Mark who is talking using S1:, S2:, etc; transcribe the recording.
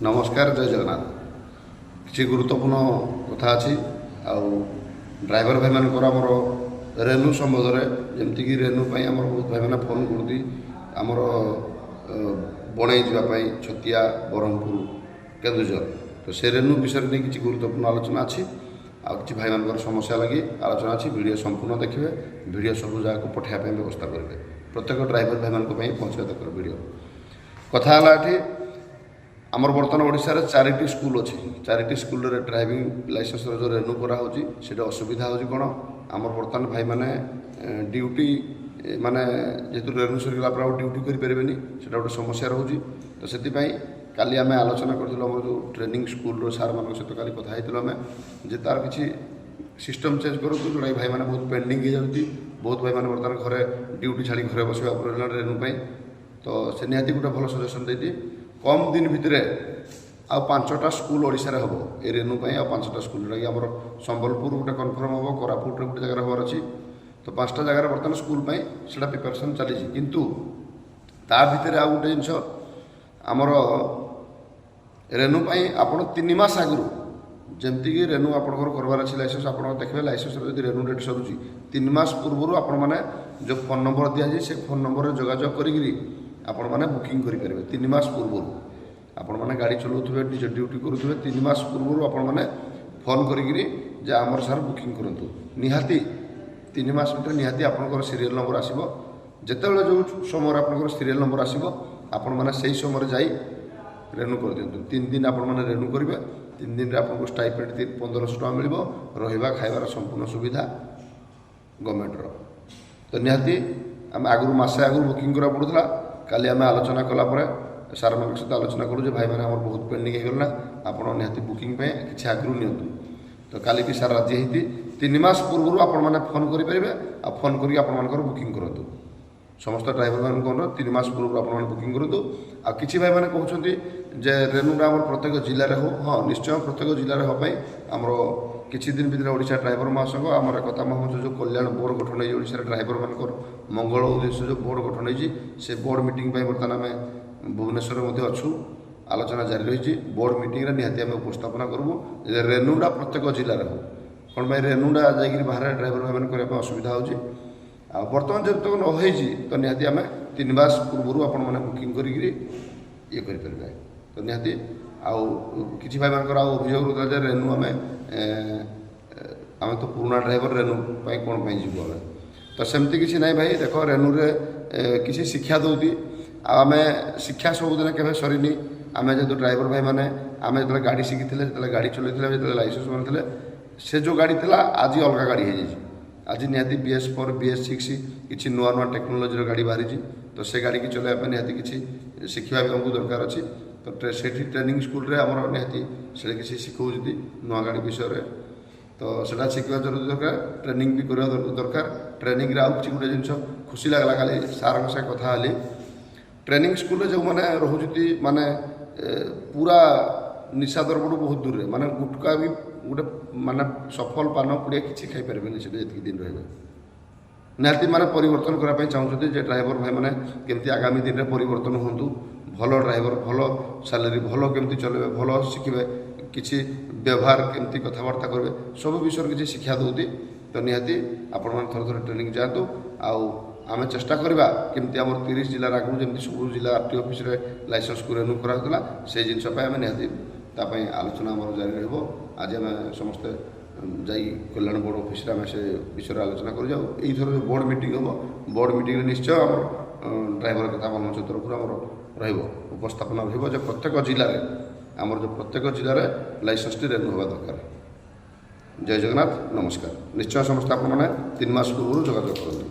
S1: नमस्कार जय जगन्नाथ। किसी गुरुत्वपूर्ण कथा अच्छी आउ ड्राइवर भाई मानकर आमर रेणु संबंध में जमीक रेणु आम बहुत भाई मैंने फोन करती आमर बणई जावाई छतिया ब्रह्मपुर केन्दुझर तो से रेणु विषय में किसी गुरुत्वपूर्ण आलोचना अच्छी आ कि भाई मान समस्या लगी आलोचना अच्छी वीडियो संपूर्ण देखिए वीडियो सब जगह पठाइबा व्यवस्था करेंगे प्रत्येक ड्राइवर भाई मान पहुँचा तक वीडियो कथा है आमर बर्तमान ओडिशा रे 4टी स्कूल अच्छी 4टी स्कूल रे ड्राइविंग लाइसेंस जो रेन्यू करा असुविधा हो कौन आमर बर्तमान भाई माने ड्यूटी माने जेहेतु रेन्यू सरीगला ड्यूटी करें से गोटे समस्या रोचे तो से काली आम आलोचना करूँ आम जो ट्रेनिंग स्कूल सार मान सहित काली कथा आम जे तार किसी सिस्टम चेंज करूँ जोटा भाई मैंने बहुत पेंडिंग हो जाती बहुत भाई मैंने बर्तमान घरे ड्यूटी छाड़ी घरे बसवा रेन्यू तो से निहाती गोटे भल सजेसन देती कम दिन भितर आ 5टा स्कूल ओडिशा रे हम ए रेन्यू आ 5टा स्कूल जोटा आमर संबलपुर गोटे कन्फर्म हम कोरापुट गोटे जगह हबार अच्छी तो 5टा जगह बर्तमान स्कूल से प्रिपेरेसन चली किंतु ता भितर आ गोटे जिनस आमर रेन्यू आपड़ 3 मास आगु जमतीक रेन्यू आपंकर करवार अच्छी लाइसेंस आप देखिए लाइसेंस जब रेन्यू डेट सरुची 3 मास पूर्व आपण मैंने जो फोन नंबर दिजाई से फोन नंबर जोगाजोग करी आपण मैंने बुकिंग करेंगे 3 मास पूर्व आपण मैंने गाड़ी चलाऊे निज ड्यूटी करुवे 3 मास पूर्व आपण मैंने फोन करी आमर सार बुकिंग करूँ निहाती 3 मास भर निहाती आपंकर सीरियल नंबर आसो जिते जो समय आपंकर सीरियल नंबर आसो आपण मैंने से समय जा रेन्यू कर दिंतु 3 दिन आपण मैंने रेन्यू करेंगे 3 दिन आपको स्टाइपेंड 1500 टका मिल रहा खाइबार संपूर्ण सुविधा गवर्नमेंटर तो निहाती आम आगु मसे आगु बुकिंग करा पड़ूला काली आम आलोचना कलापर सार मान सहित आलोचना करूँ भाई मैंने बहुत पेंडिंग होगला आप निहाती बुकिंग किसी आगु नि तो काली भी सार राजी होती 3 मास पूर्व आपने फोन करेंगे आ फोन करके आपर बुकिंग करूँ समस्त ड्राइवर मान 3 मास पूर्व आप बुकिंग करूँ आ किसी भाई मैंने कहते जे रेन्यूटा आम प्रत्येक जिले हो हाँ निश्चय प्रत्येक जिले हाँपाई आमर किसी दिन भर ओडिशा ड्राइवर महासंघ आमर एकता महामंच जो कल्याण बोर्ड गठन हो ओडिशा ड्राइवर मान मंगल उद्देश्य जो बोर्ड गठन हो बोर्ड मीटिंग बर्तमान आम भुवनेश्वर अच्छू आलोचना जारी रही बोर्ड मीटिंग निहाती आम उपस्थापना करूँ रेन्यूटा प्रत्येक जिले हो कौन भाई रेन्यूटा जाकि बाहर ड्राइवर भाई मैंने करने असुविधा हो बर्तमान जब तक नई तो निहाती आम 3 मास पूर्व आपण मैंने बुकिंग करेंगे ये करें तो निहाती आउ किसी भाई मान अभियोग होता है रेन्यू आम तो पुराना ड्राइवर रेन्यू कौन जीव आम तो सेमती किसी ना भाई देख रेन्यू रे किसी शिक्षा दौती आम शिक्षा सबुदिन के सरीनी आम जो ड्राइवर भाई मैंने आम जो गाड़ी शिखी जो गाड़ी चलते जो लाइसेंस बनते से जो गाड़ी थी आज अलग गाड़ी हो आज निहाती BS4 BS6 किसी नुआ नुआ टेक्नोलोजी गाड़ी बाहरी तो से गाड़ी की चलाइबा निहाती किसी शिखा भी आमको दरकार अच्छी तो से ट्रेनिंग स्कूल रे आमर निहाती से किसी शिखौती नुआ गाड़ी विषय तो सेटा शिखा जरूरी दरकार ट्रेनिंग भी करवा दरकार ट्रेनिंग आउ किसी गोटे जिन खुशी लगला खाली सार साथ कथा हली ट्रेनिंग स्कूल जो मैंने रोचे माने पूरा निशा द्रव्य बहुत दूर माने गुटका भी गोटे माने सफल पान पुड़िया किसी खाईपारे जी दिन रही निहाती माने परिवर्तन करने चाहते जे ड्राइवर भाई मैंने केमती आगामी दिन में परिवर्तन हूँ भल ड्राइवर भल सालेरी भल केमती चलेबे भल शिखे किसी व्यवहार केमती कथबार्ता करेंगे सब विषय किसी शिक्षा दौती तो निहाती आपण मैंने थर थर ट्रेनिंग जातु आम चेष्टा करवा केमती आम 30 जिलार आगु जमी सब जिला RTO ऑफिस रे लाइसेंस को रेन्यू कराला से जिनस आम निहाती तापाई आलोचना आम जारी रही आज आम समस्ते जाई कल्याण बोर्ड ऑफिस आम से विषय आलोचना कर जाऊ यही जो बोर्ड मीटिंग हम बोर्ड मीटिंग निश्चय आम ड्राइवर कथा मंच तरफ आम उपस्थापना रही प्रत्येक जिले में आमर जो प्रत्येक जिले में लाइसेंस टी रेन्यू होगा दरकार। जय जगन्नाथ नमस्कार। निश्चय समस्त आप 3 मास पूर्व जोगाजोग करूँ।